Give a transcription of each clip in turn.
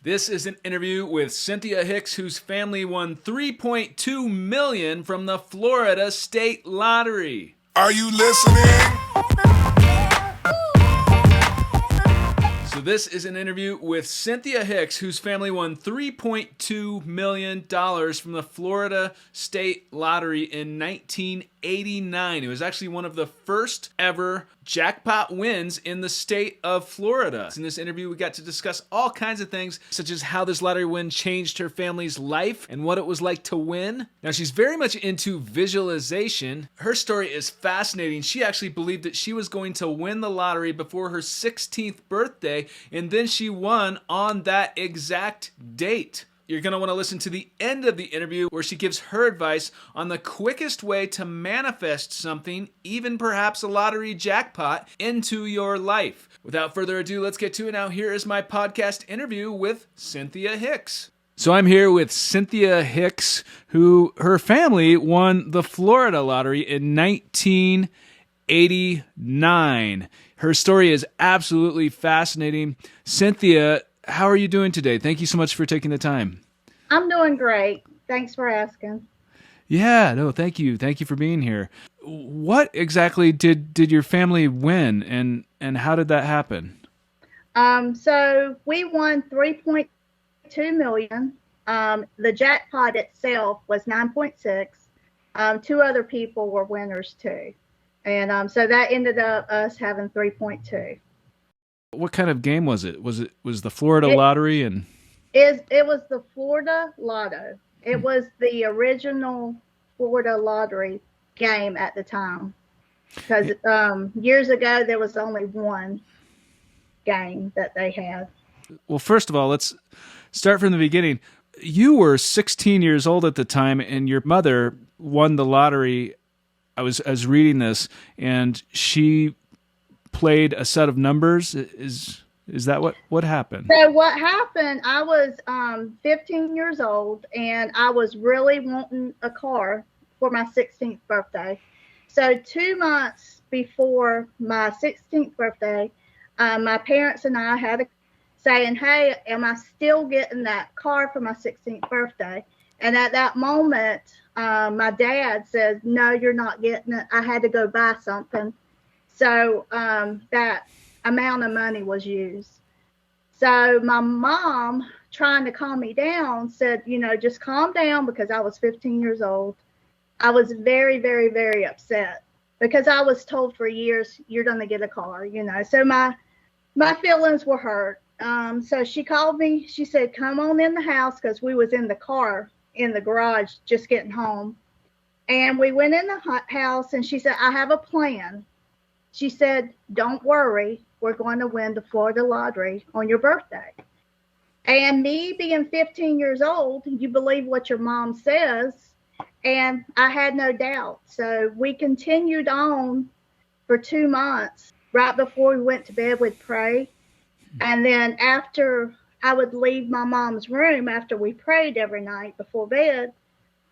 This is an interview with Cynthia Hicks, whose family won $3.2 million from the Florida State Lottery. Are you listening? So this is an interview with Cynthia Hicks, whose family won $3.2 million from the Florida State Lottery in 1989. It was actually one of the first ever jackpot wins in the state of Florida. In this interview, we got to discuss all kinds of things, such as how this lottery win changed her family's life and what it was like to win. Now, she's very much into visualization. Her story is fascinating. She actually believed that she was going to win the lottery before her 16th birthday, and then she won on that exact date. You're going to want to listen to the end of the interview where she gives her advice on the quickest way to manifest something, even perhaps a lottery jackpot, into your life. Without further ado, let's get to it now. Here is my podcast interview with Cynthia Hicks. So I'm here with Cynthia Hicks, who her family won the Florida lottery in 1989. Her story is absolutely fascinating. Cynthia, how are you doing today? Thank you so much for taking the time. I'm doing great. Thanks for asking. Yeah, no, thank you. Thank you for being here. What exactly did your family win, and how did that happen? So we won 3.2 million. The jackpot itself was 9.6. Two other people were winners too. And so that ended up us having 3.2. What kind of game was it? Was the Florida lottery? And it was the Florida Lotto. It was the original Florida lottery game at the time. Because years ago there was only one game that they had. Well, first of all, let's start from the beginning. You were 16 years old at the time, and your mother won the lottery. I was reading this, and she played a set of numbers. Is that what happened? So what happened, I was 15 years old, and I was really wanting a car for my 16th birthday. So 2 months before my 16th birthday, my parents and I had a saying, hey, am I still getting that car for my 16th birthday? And at that moment, my dad said, no, you're not getting it. I had to go buy something. So that amount of money was used. So my mom, trying to calm me down, said, just calm down, because I was 15 years old. I was very, very, very upset because I was told for years, you're going to get a car, So my feelings were hurt. So she called me. She said, come on in the house, because we was in the car in the garage just getting home. And we went in the house, and she said, I have a plan. She said, don't worry, we're going to win the Florida lottery on your birthday. And me being 15 years old, you believe what your mom says, and I had no doubt. So we continued on for 2 months. Right before we went to bed, we'd pray. And then after I would leave my mom's room, after we prayed every night before bed,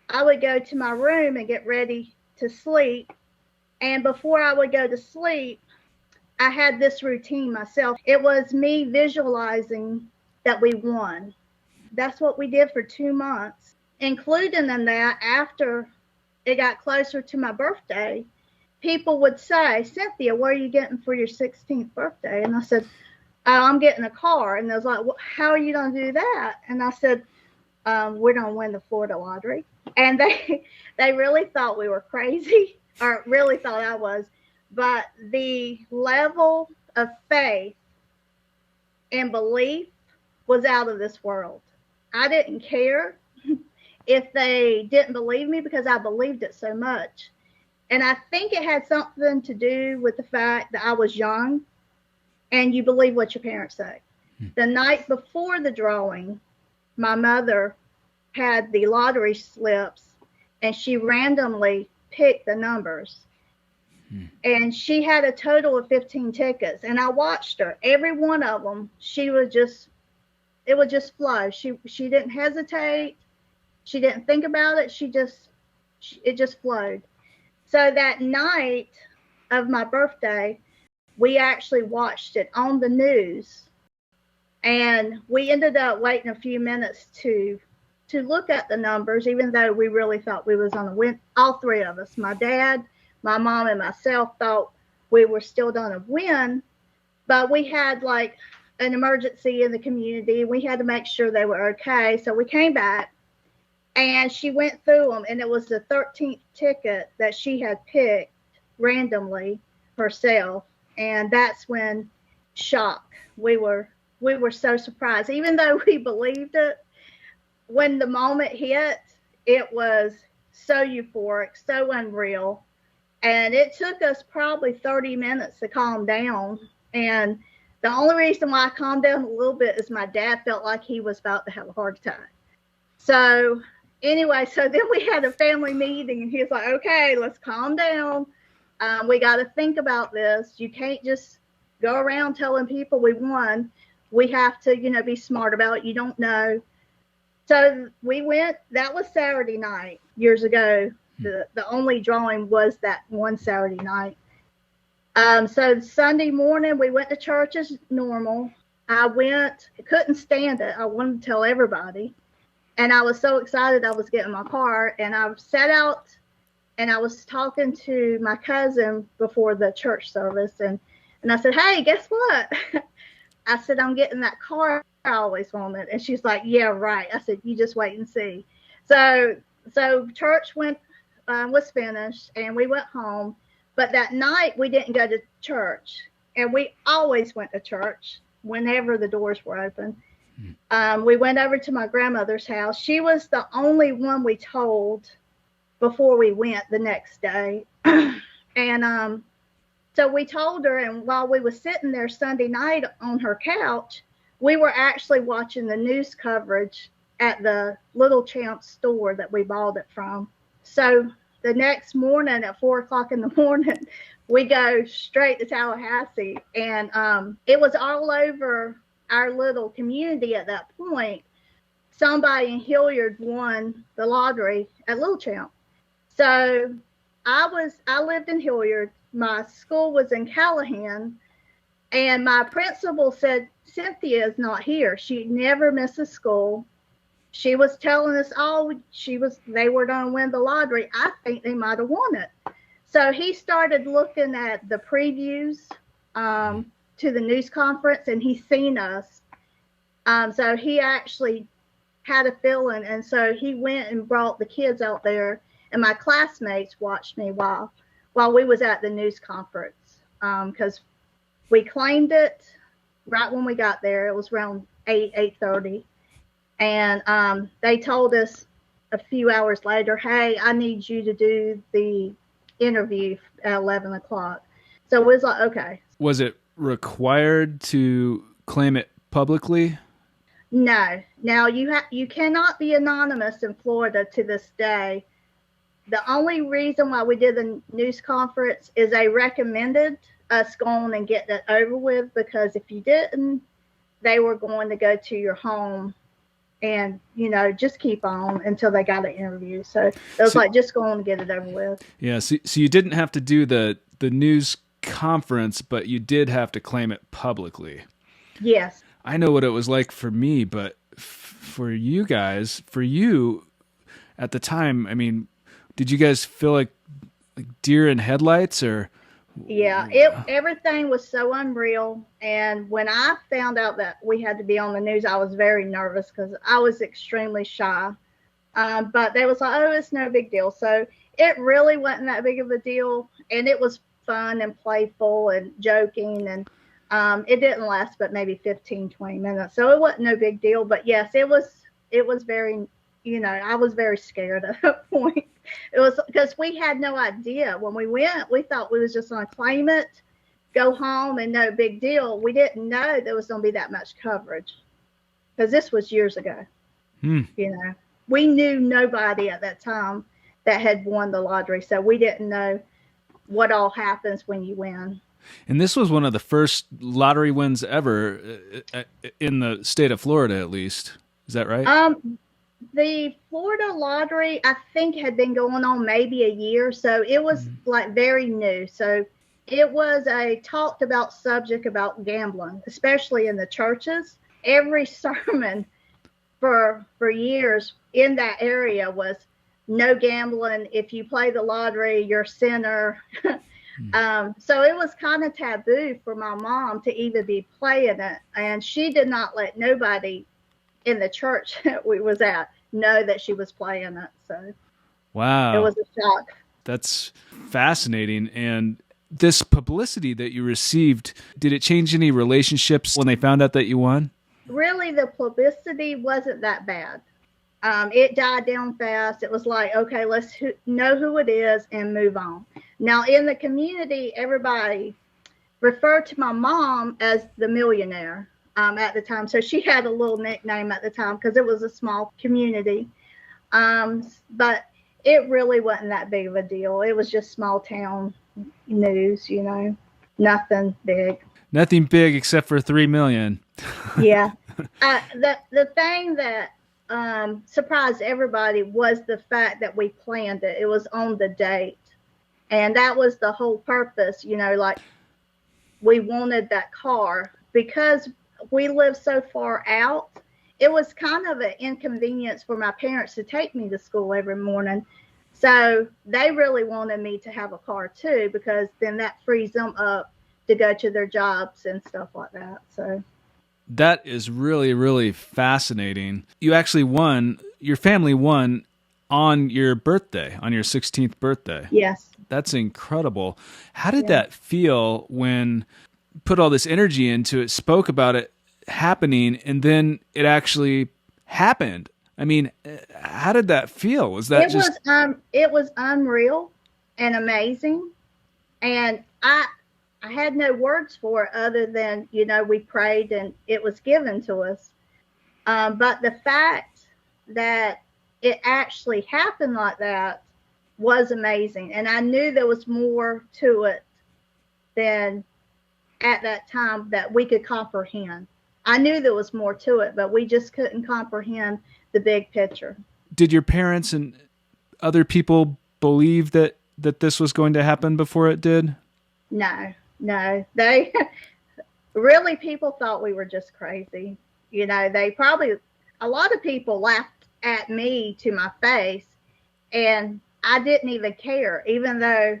I would go to my room and get ready to sleep. And before I would go to sleep, I had this routine myself. It was me visualizing that we won. That's what we did for 2 months, including in that after it got closer to my birthday, people would say, Cynthia, what are you getting for your 16th birthday? And I said, I'm getting a car. And they was like, well, how are you going to do that? And I said, we're going to win the Florida lottery. And they really thought we were crazy, or really thought I was. But the level of faith and belief was out of this world. I didn't care if they didn't believe me, because I believed it so much. And I think it had something to do with the fact that I was young, and you believe what your parents say. The night before the drawing, my mother had the lottery slips, and she randomly picked the numbers. And she had a total of 15 tickets, and I watched her. Every one of them, it would just flow. She didn't hesitate. She didn't think about it. It just flowed. So that night of my birthday, we actually watched it on the news And we ended up waiting a few minutes to look at the numbers, even though we really thought we was on the win. All three of us, my dad, my mom, and myself, thought we were still going to win. But we had like an emergency in the community. We had to make sure they were okay. So we came back, and she went through them, and it was the 13th ticket that she had picked randomly herself. And that's when shock. We were so surprised, even though we believed it. When the moment hit, it was so euphoric, so unreal. And it took us probably 30 minutes to calm down. And the only reason why I calmed down a little bit is my dad felt like he was about to have a heart attack. So anyway, so then we had a family meeting, and he was like, okay, let's calm down. We got to think about this. You can't just go around telling people we won. We have to, be smart about it. You don't know. So we went, that was Saturday night years ago. The only drawing was that one Saturday night. So Sunday morning, we went to church as normal. I couldn't stand it. I wanted to tell everybody. And I was so excited I was getting my car. And I sat out, and I was talking to my cousin before the church service. And I said, hey, guess what? I said, I'm getting that car I always wanted. And she's like, yeah, right. I said, you just wait and see. So church was finished, and we went home. But that night we didn't go to church, and we always went to church whenever the doors were open. We went over to my grandmother's house. She was the only one we told before we went the next day. And so we told her, and while we were sitting there Sunday night on her couch, we were actually watching the news coverage at the Little Champ store that we bought it from. So the next morning at 4:00 in the morning, we go straight to Tallahassee, and it was all over our little community at that point. Somebody in Hilliard won the lottery at Little Champ. So I lived in Hilliard. My school was in Callahan, and my principal said, Cynthia is not here. She never misses school. She was telling us, they were going to win the lottery. I think they might have won it. So he started looking at the previews to the news conference, and he seen us. So he actually had a feeling, and so he went and brought the kids out there, and my classmates watched me while we was at the news conference, because we claimed it right when we got there. It was around 8:30. And they told us a few hours later, hey, I need you to do the interview at 11 o'clock. So it was like, okay. Was it required to claim it publicly? No. Now, you cannot be anonymous in Florida to this day. The only reason why we did the news conference is they recommended us going and getting it over with, because if you didn't, they were going to go to your home and, just keep on until they got an interview. So it was like, just go on and get it over with. Yeah. So you didn't have to do the news conference, but you did have to claim it publicly. Yes. I know what it was like for me, but for you guys, at the time, I mean, did you guys feel like deer in headlights, or? Yeah, everything was so unreal. And when I found out that we had to be on the news, I was very nervous because I was extremely shy. But they was like, oh, it's no big deal. So it really wasn't that big of a deal. And it was fun and playful and joking. And it didn't last but maybe 15, 20 minutes. So it wasn't no big deal. But yes, it was very, I was very scared at that point. It was because we had no idea. When we went, we thought we was just going to claim it, go home, and no big deal. We didn't know there was going to be that much coverage, because this was years ago. We knew nobody at that time that had won the lottery, so we didn't know what all happens when you win. And this was one of the first lottery wins ever in the state of Florida, at least. Is that right? The Florida lottery, I think, had been going on maybe a year, so it was like very new. So it was a talked about subject about gambling, especially in the churches. every sermon for years in that area was no gambling. If you play the lottery, you're a sinner. So it was kind of taboo for my mom to even be playing it. And she did not let nobody in the church that we was at know that she was playing it. So wow, it was a shock. That's fascinating. And this publicity that you received, did it change any relationships when they found out that you won? Really, the publicity wasn't that bad. It died down fast. It was like, okay, let's know who it is and move on. Now, in the community, everybody referred to my mom as the millionaire at the time. So she had a little nickname at the time because it was a small community. But it really wasn't that big of a deal. It was just small town news, nothing big. Nothing big except for $3 million. Yeah. The thing that surprised everybody was the fact that we planned it. It was on the date. And that was the whole purpose, like we wanted that car because we lived so far out. It was kind of an inconvenience for my parents to take me to school every morning. So they really wanted me to have a car too, because then that frees them up to go to their jobs and stuff like that. So that is really, really fascinating. You actually won, your family won on your birthday, on your 16th birthday. Yes. That's incredible. How did that feel when you put all this energy into it, spoke about it happening, and then it actually happened? I mean, how did that feel? Was that it was unreal and amazing. And I had no words for it other than, we prayed and it was given to us. But the fact that it actually happened like that was amazing. And I knew there was more to it than at that time that we could comprehend. I knew there was more to it, but we just couldn't comprehend the big picture. Did your parents and other people believe that this was going to happen before it did? No. They really, people thought we were just crazy. They probably, a lot of people laughed at me to my face, and I didn't even care, even though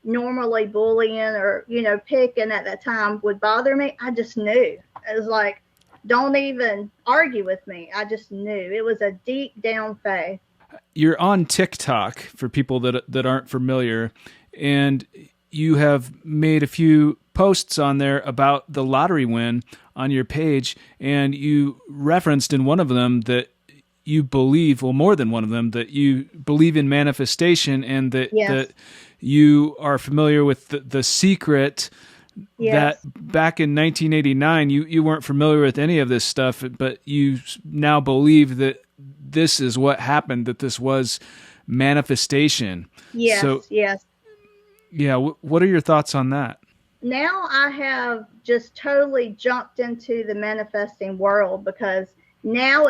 normally bullying or, picking at that time would bother me. I just knew. It was like, don't even argue with me. I just knew. It was a deep down faith. You're on TikTok, for people that aren't familiar, and you have made a few posts on there about the lottery win on your page, and you referenced in one of them that you believe, well, more than one of them, that you believe in manifestation, and that that you are familiar with the secret. That back in 1989, you weren't familiar with any of this stuff, but you now believe that this is what happened, that this was manifestation. Yes, so, yes. Yeah, what are your thoughts on that? Now I have just totally jumped into the manifesting world, because now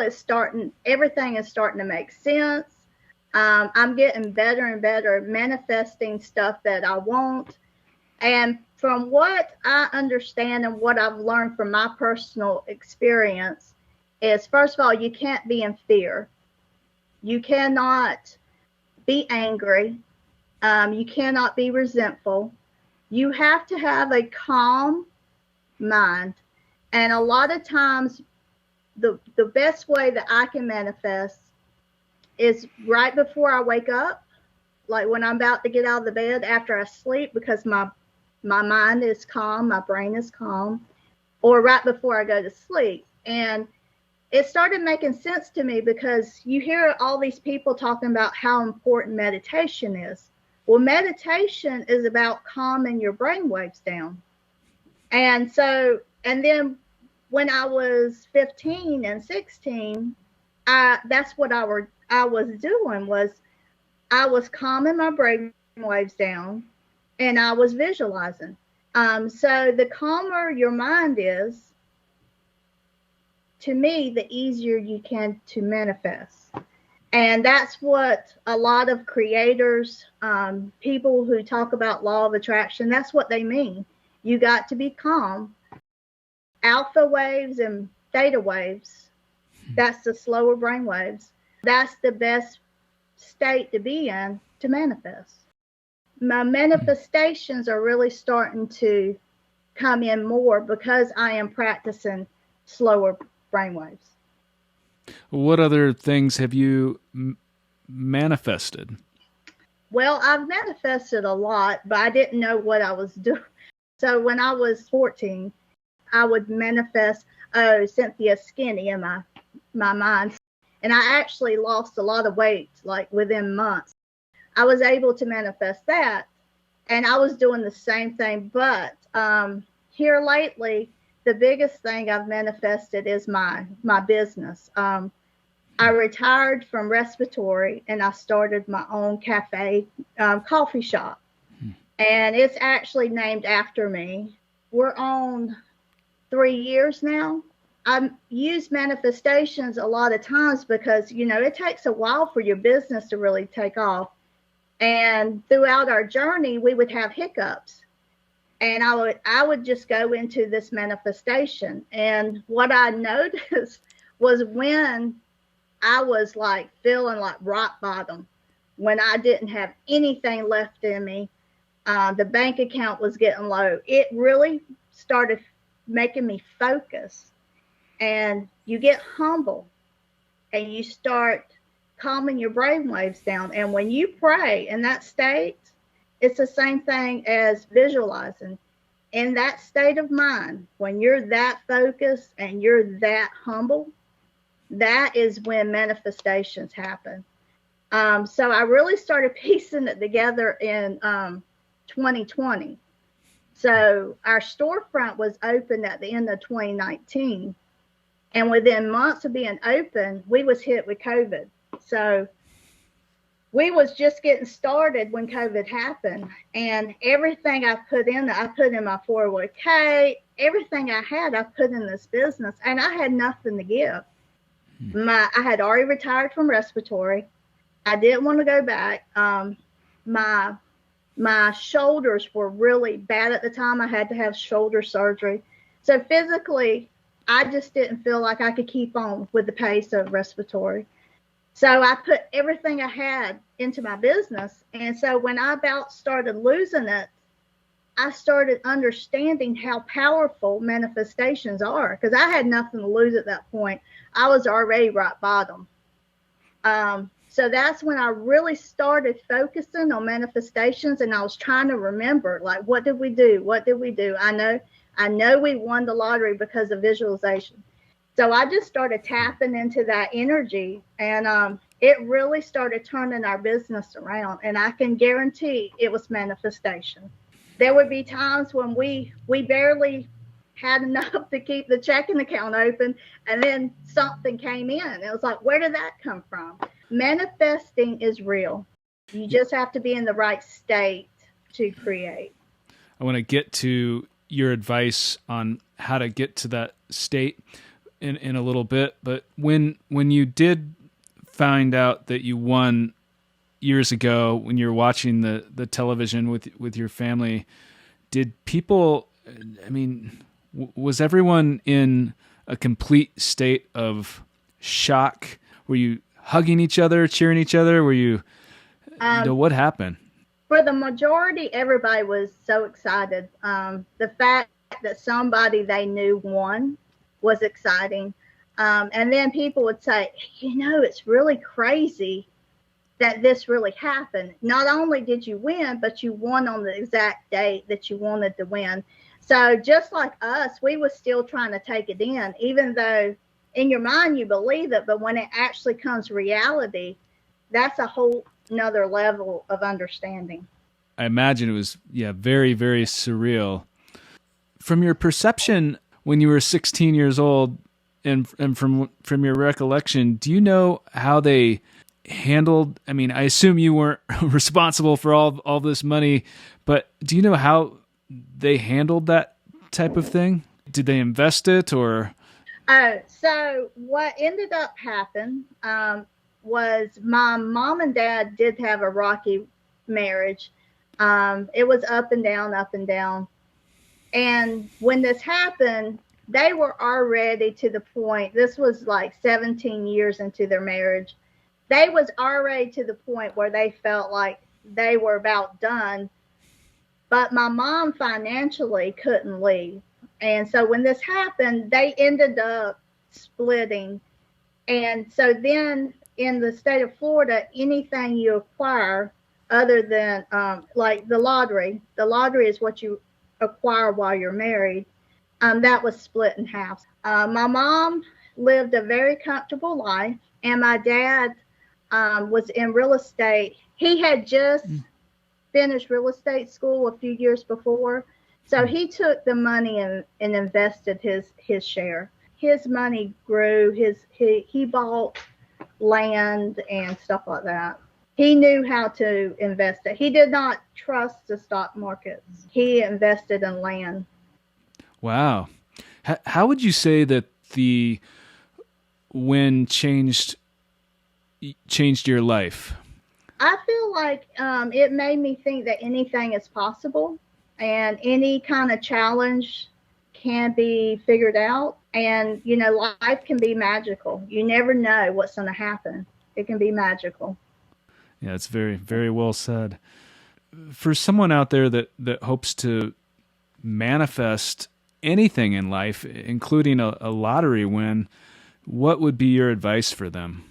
everything is starting to make sense. I'm getting better and better at manifesting stuff that I want. And from what I understand and what I've learned from my personal experience is, first of all, you can't be in fear. You cannot be angry. You cannot be resentful. You have to have a calm mind. And a lot of times, the best way that I can manifest is right before I wake up, like when I'm about to get out of the bed after I sleep, because my mind is calm, my brain is calm, or right before I go to sleep. And it started making sense to me, because you hear all these people talking about how important meditation is. Well, meditation is about calming your brain waves down. And then when I was 15 and 16, that's what I was doing, was I was calming my brain waves down, and I was visualizing. So the calmer your mind is, to me, the easier you can to manifest. And that's what a lot of creators, people who talk about law of attraction, that's what they mean. You got to be calm. Alpha waves and theta waves. That's the slower brain waves. That's the best state to be in to manifest. My manifestations are really starting to come in more because I am practicing slower brainwaves. What other things have you manifested? Well, I've manifested a lot, but I didn't know what I was doing. So when I was 14, I would manifest, oh, Cynthia's skinny in my mind. And I actually lost a lot of weight, like within months. I was able to manifest that. And I was doing the same thing. But here lately, the biggest thing I've manifested is my business. I retired from respiratory and I started my own cafe, coffee shop. And it's actually named after me. We're on 3 years now. I use manifestations a lot of times because, it takes a while for your business to really take off. And throughout our journey, we would have hiccups. And I would just go into this manifestation. And what I noticed was when I was like feeling like rock bottom, when I didn't have anything left in me, the bank account was getting low. It really started making me focus. And you get humble and you start calming your brain waves down. And when you pray in that state, it's the same thing as visualizing. In that state of mind, when you're that focused and you're that humble, that is when manifestations happen. So I really started piecing it together in 2020. So our storefront was open at the end of 2019. And within months of being open, we was hit with COVID. So we was just getting started when COVID happened. And everything I put in my 401k, everything I had, I put in this business. And I had nothing to give. I had already retired from respiratory. I didn't want to go back. My shoulders were really bad at the time. I had to have shoulder surgery. So physically, I just didn't feel like I could keep on with the pace of respiratory. So I put everything I had into my business. And so when I about started losing it, I started understanding how powerful manifestations are, because I had nothing to lose at that point. I was already rock bottom. So that's when I really started focusing on manifestations, and I was trying to remember, like, what did we do? What did we do? I know we won the lottery because of visualization. So I just started tapping into that energy, and it really started turning our business around. And I can guarantee it was manifestation. There would be times when we barely had enough to keep the checking account open, and then something came in. It was like, where did that come from? Manifesting is real. You just have to be in the right state to create. I want to get to your advice on how to get to that state in a little bit, but when you did find out that you won years ago, when you were watching the television with your family, did people, was everyone in a complete state of shock? Were you hugging each other, cheering each other? Were you, what happened? For the majority, everybody was so excited. The fact that somebody they knew won was exciting. And then people would say, it's really crazy that this really happened. Not only did you win, but you won on the exact date that you wanted to win. So just like us, we were still trying to take it in, even though in your mind you believe it, but when it actually comes reality, that's a whole another level of understanding. I imagine it was, very, very surreal. From your perception when you were 16 years old, and from your recollection, do you know how they handled, I assume you weren't responsible for all this money, but do you know how they handled that type of thing? Did they invest it or? So what ended up happening was my mom and dad did have a rocky marriage. It was up and down, up and down. And when this happened, they were already to the point, this was like 17 years into their marriage. They was already to the point where they felt like they were about done. But my mom financially couldn't leave. And so when this happened, they ended up splitting. And so then in the state of Florida, anything you acquire other than like the lottery is what you acquire while you're married, that was split in half. My mom lived a very comfortable life, and my dad was in real estate. He had just finished real estate school a few years before, so he took the money and invested his share. His money grew. He bought land and stuff like that. He knew how to invest it. He did not trust the stock markets. He invested in land. Wow. How would you say that the win changed your life? I feel like it made me think that anything is possible and any kind of challenge can be figured out. And, you know, life can be magical. You never know what's going to happen. It can be magical. Yeah, it's very, very well said. For someone out there that hopes to manifest anything in life, including a lottery win, what would be your advice for them?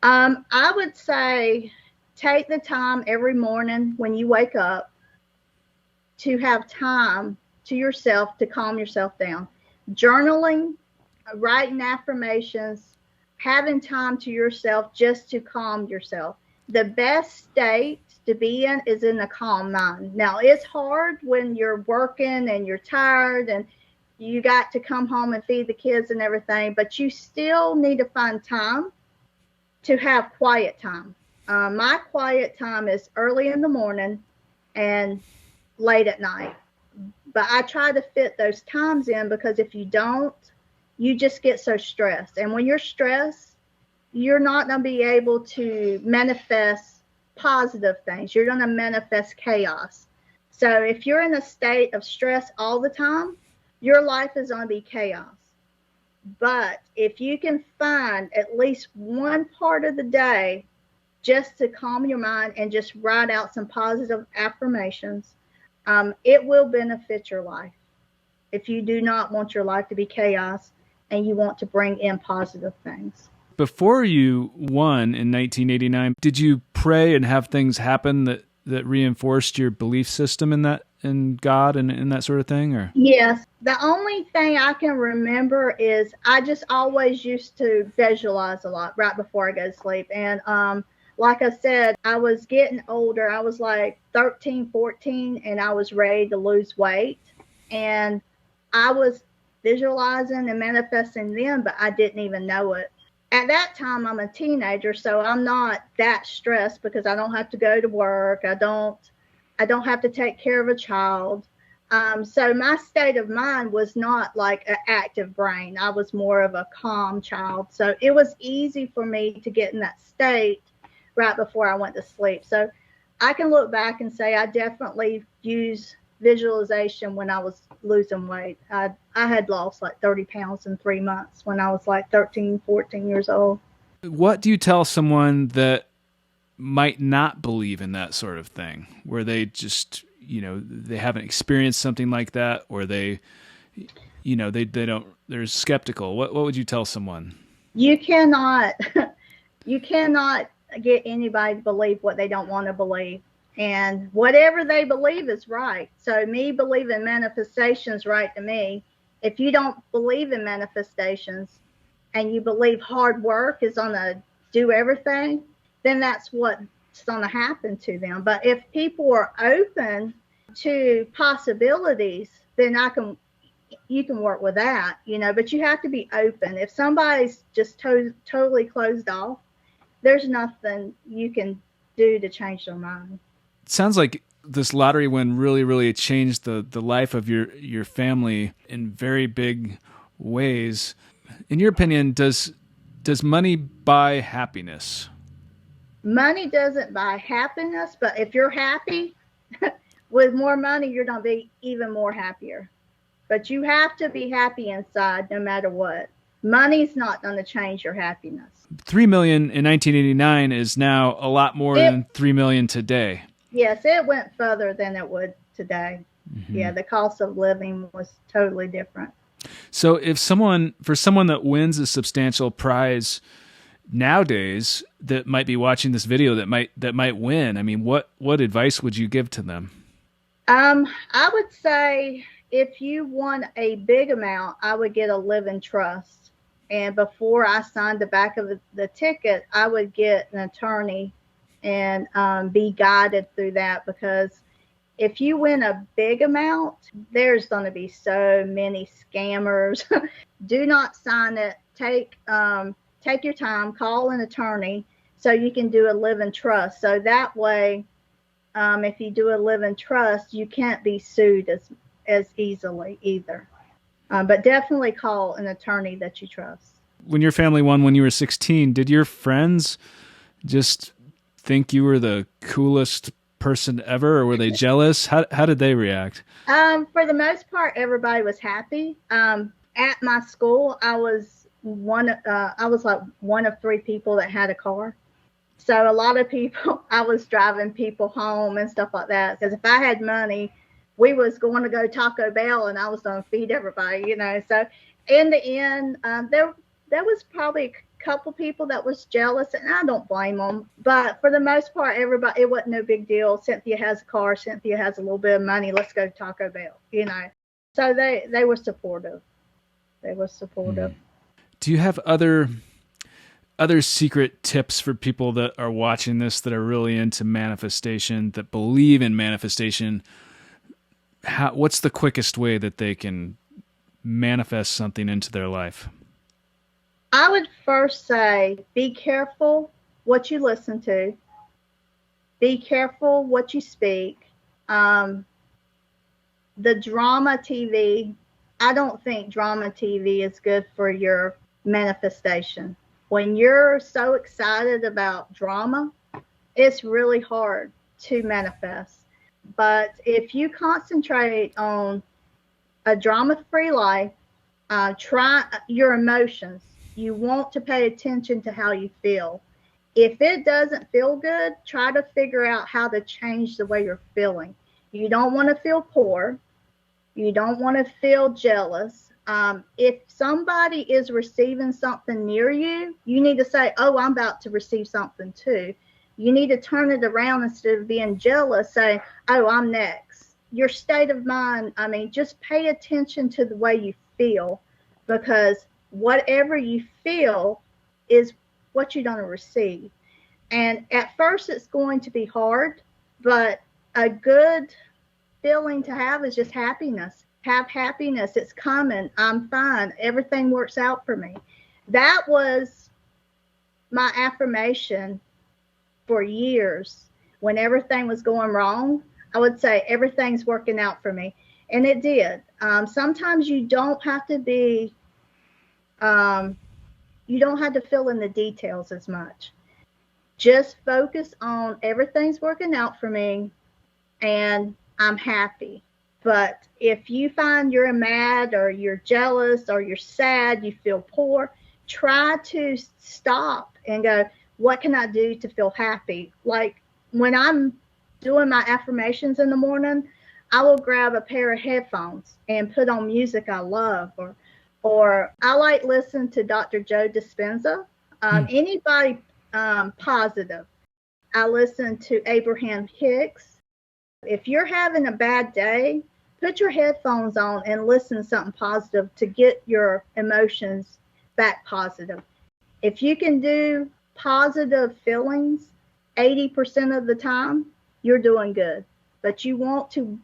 I would say take the time every morning when you wake up to have time to yourself to calm yourself down. Journaling, writing affirmations, having time to yourself just to calm yourself. The best state to be in is in a calm mind. Now, it's hard when you're working and you're tired and you got to come home and feed the kids and everything, but you still need to find time to have quiet time. My quiet time is early in the morning and late at night. But I try to fit those times in because if you don't, you just get so stressed. And when you're stressed, you're not going to be able to manifest positive things. You're going to manifest chaos. So if you're in a state of stress all the time, your life is going to be chaos. But if you can find at least one part of the day just to calm your mind and just write out some positive affirmations, it will benefit your life. If you do not want your life to be chaos and you want to bring in positive things. Before you won in 1989, did you pray and have things happen that reinforced your belief system in God and in that sort of thing? Or yes, the only thing I can remember is I just always used to visualize a lot right before I go to sleep. And like I said, I was getting older. I was like 13, 14, and I was ready to lose weight. And I was visualizing and manifesting them, but I didn't even know it. At that time, I'm a teenager, so I'm not that stressed because I don't have to go to work. I don't have to take care of a child. So my state of mind was not like an active brain. I was more of a calm child. So it was easy for me to get in that state right before I went to sleep. So I can look back and say I definitely used visualization when I was losing weight. I had lost like 30 pounds in 3 months when I was like 13, 14 years old. what do you tell someone that might not believe in that sort of thing, where they just, they haven't experienced something like that, or they don't, they're skeptical? What would you tell someone? You cannot get anybody to believe what they don't want to believe. And whatever they believe is right. So me believing manifestation is right to me. If you don't believe in manifestations and you believe hard work is going to do everything, then that's what's going to happen to them. But if people are open to possibilities, then you can work with that, but you have to be open. If somebody's just totally closed off, there's nothing you can do to change their mind. It sounds like this lottery win really, really changed the life of your family in very big ways. In your opinion, does money buy happiness? Money doesn't buy happiness, but if you're happy with more money, you're going to be even more happier. but you have to be happy inside no matter what. Money's not going to change your happiness. 3 million in 1989 is now a lot more than 3 million today. Yes, it went further than it would today. Mm-hmm. Yeah, the cost of living was totally different. So for someone that wins a substantial prize nowadays that might be watching this video that might win, I mean, what advice would you give to them? I would say if you won a big amount, I would get a living trust. And before I signed the back of the ticket, I would get an attorney and be guided through that, because if you win a big amount, there's going to be so many scammers. Do not sign it. Take your time, call an attorney so you can do a living trust. So that way, if you do a living trust, you can't be sued as easily either. But definitely call an attorney that you trust. When your family won when you were 16, did your friends just think you were the coolest person ever, or were they jealous? How did they react? For the most part, everybody was happy. At my school, I was like one of 3 people that had a car. So a lot of people, I was driving people home and stuff like that. Because if I had money, we was going to go Taco Bell and I was going to feed everybody, you know. So in the end, there was probably a couple people that was jealous, and I don't blame them. But for the most part, everybody, it wasn't no big deal. Cynthia has a car. Cynthia has a little bit of money. Let's go to Taco Bell, you know. So they were supportive. They were supportive. Do you have other secret tips for people that are watching this that are really into manifestation, that believe in manifestation? What's the quickest way that they can manifest something into their life? I would first say, be careful what you listen to. Be careful what you speak. The drama TV, I don't think drama TV is good for your manifestation. When you're so excited about drama, it's really hard to manifest. But if you concentrate on a drama-free life, try your emotions. You want to pay attention to how you feel. If it doesn't feel good, try to figure out how to change the way you're feeling. You don't want to feel poor. You don't want to feel jealous. If somebody is receiving something near you, you need to say, oh, I'm about to receive something too. You need to turn it around. Instead of being jealous, say, oh, I'm next. Your state of mind, just pay attention to the way you feel, because whatever you feel is what you're going to receive. And at first it's going to be hard, but a good feeling to have is just happiness. Have happiness. It's coming. I'm fine. Everything works out for me. That was my affirmation for years. When everything was going wrong, I would say everything's working out for me. And it did. Sometimes you don't have to be you don't have to fill in the details as much. Just focus on everything's working out for me and I'm happy. But if you find you're mad or you're jealous or you're sad, you feel poor, try to stop and go, what can I do to feel happy? Like when I'm doing my affirmations in the morning, I will grab a pair of headphones and put on music I love, or I like listen to Dr. Joe Dispenza. Anybody positive. I listen to Abraham Hicks. If you're having a bad day, put your headphones on and listen to something positive to get your emotions back positive. If you can do positive feelings 80% of the time, you're doing good. But you want to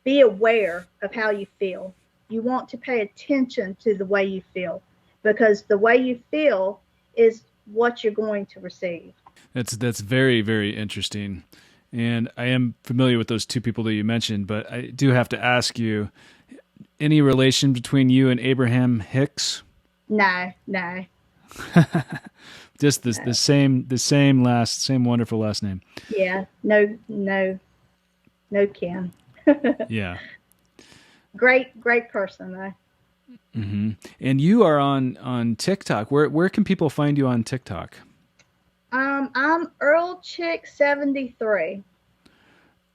be aware of how you feel. You want to pay attention to the way you feel, because the way you feel is what you're going to receive. That's very, very interesting. And I am familiar with those 2 people that you mentioned, but I do have to ask you, any relation between you and Abraham Hicks? No. Just the same wonderful last name. Yeah, no Kim. Yeah. Great person though. Mm-hmm. And you are on TikTok. Where can people find you on TikTok? I'm Earl Chick 73.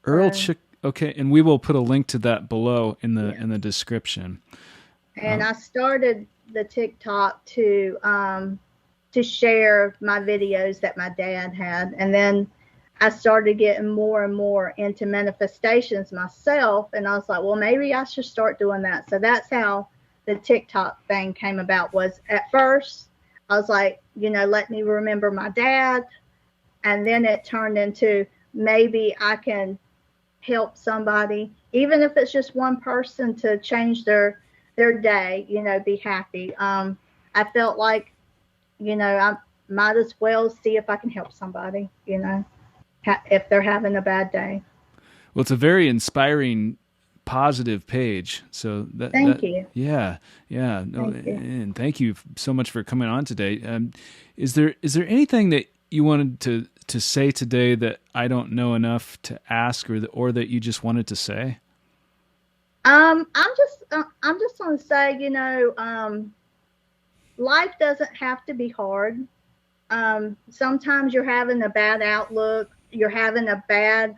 Earl Chick. Okay, and we will put a link to that below in the Yeah. in the description. And I started the TikTok to share my videos that my dad had, and then I started getting more and more into manifestations myself, and I was like, well, maybe I should start doing that. So that's how the TikTok thing came about. Was at first I was like, let me remember my dad, and then it turned into maybe I can help somebody, even if it's just one person, to change their day, be happy. I felt like, I might as well see if I can help somebody, if they're having a bad day. Well, it's a very inspiring, positive page. So Thank you. Yeah, yeah. No, Thank you. and thank you so much for coming on today. Is there anything that you wanted to say today that I don't know enough to ask, or that you just wanted to say? I'm just going to say, life doesn't have to be hard. Sometimes you're having a bad outlook, you're having a bad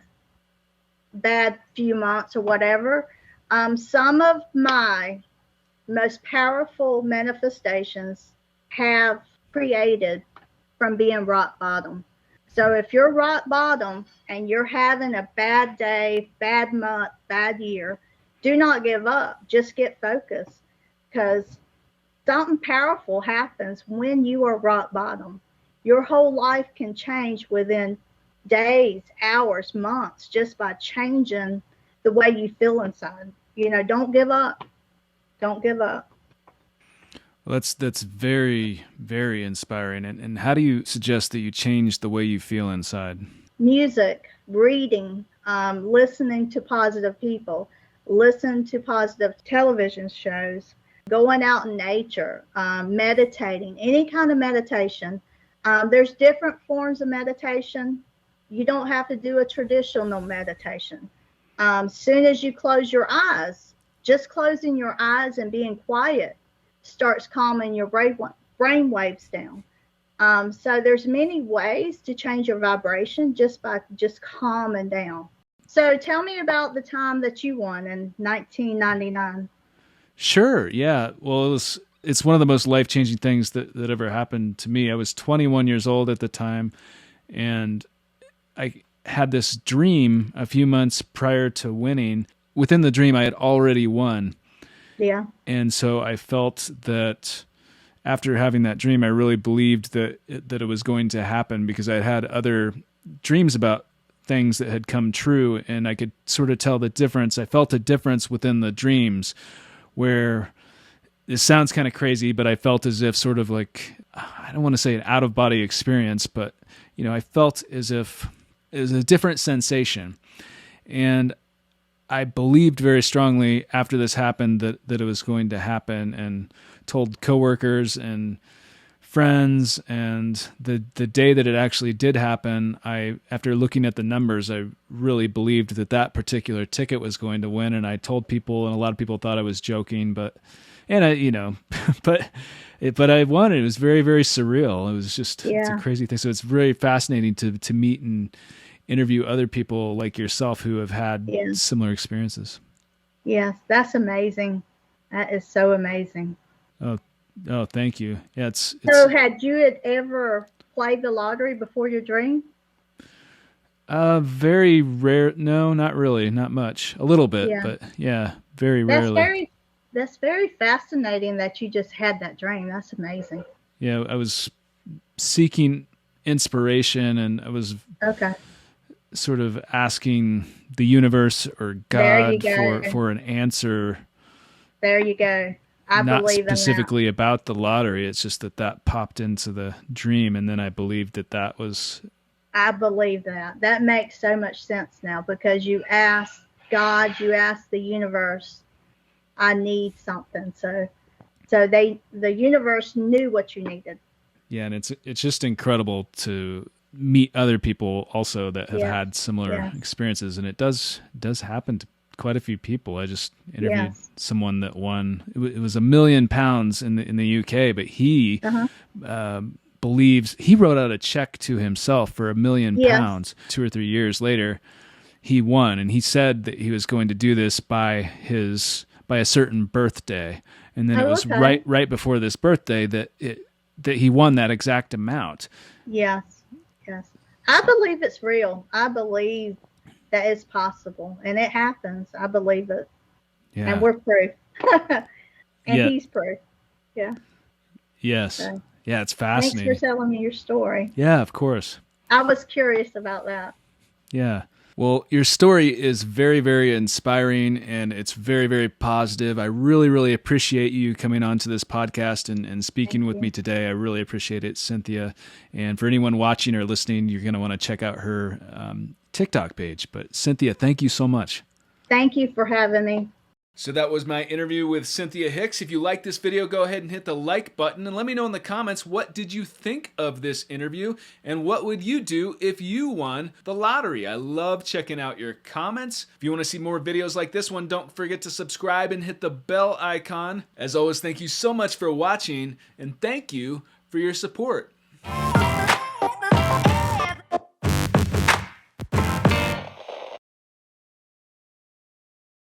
few months or whatever. Some of my most powerful manifestations have created from being rock bottom. So if you're rock bottom and you're having a bad day, bad month, bad year, do not give up. Just get focused, because something powerful happens when you are rock bottom. Your whole life can change within days, hours, months, just by changing the way you feel inside. Don't give up. Don't give up. Well, that's very, very inspiring. And how do you suggest that you change the way you feel inside? Music, reading, listening to positive people, listen to positive television shows, going out in nature, meditating, any kind of meditation. There's different forms of meditation. You don't have to do a traditional meditation. Soon as you close your eyes, just closing your eyes and being quiet starts calming your brain waves down. So there's many ways to change your vibration just by just calming down. So tell me about the time that you won in 1999. Sure. Yeah. Well, it's one of the most life-changing things that ever happened to me. I was 21 years old at the time, and I had this dream a few months prior to winning. Within the dream, I had already won. Yeah. And so I felt that after having that dream, I really believed that it was going to happen, because I had other dreams about things that had come true, and I could sort of tell the difference. I felt a difference within the dreams where this sounds kind of crazy, but I felt as if sort of like, I don't want to say an out-of-body experience, but, I felt as if it was a different sensation. And I believed very strongly after this happened that it was going to happen, and told coworkers and friends. And the day that it actually did happen, after looking at the numbers, I really believed that particular ticket was going to win. And I told people, and a lot of people thought I was joking, but I won. It was very, very surreal. It was just, It's a crazy thing. So it's very fascinating to meet and interview other people like yourself who have had similar experiences. Yes, that's amazing. That is so amazing. Oh, thank you. Yeah, it's So had you ever played the lottery before your dream? Very rare. No, not really. Not much. A little bit, but very rarely. That's very fascinating that you just had that dream. That's amazing. Yeah, I was seeking inspiration, and I was sort of asking the universe or God for an answer. There you go. I believe in that. Not specifically about the lottery. It's just that popped into the dream, and then I believed that was. I believe that. That makes so much sense now, because you asked God, you asked the universe, I need something. So the universe knew what you needed. Yeah, and it's just incredible to meet other people also that have had similar experiences, and it does happen quite a few people. I just interviewed Yes. someone that won. It was £1 million in the UK, but he believes he wrote out a check to himself for £1 million. Yes. 2 or 3 years later, he won, and he said that he was going to do this by a certain birthday, and then it was right before this birthday that he won that exact amount. Yes. Yes. I believe it's real. I believe that it's possible, and it happens. I believe it. Yeah. And we're proof. And he's proof. Yeah. Yes. So, yeah, it's fascinating. Thanks for telling me your story. Yeah, of course. I was curious about that. Yeah. Well, your story is very, very inspiring, and it's very, very positive. I really, really appreciate you coming on to this podcast and speaking with me today. I really appreciate it, Cynthia. And for anyone watching or listening, you're going to want to check out her TikTok page. But Cynthia, thank you so much. Thank you for having me. So that was my interview with Cynthia Hicks. If you like this video, go ahead and hit the like button and let me know in the comments, what did you think of this interview and what would you do if you won the lottery? I love checking out your comments. If you want to see more videos like this one, don't forget to subscribe and hit the bell icon. As always, thank you so much for watching and thank you for your support.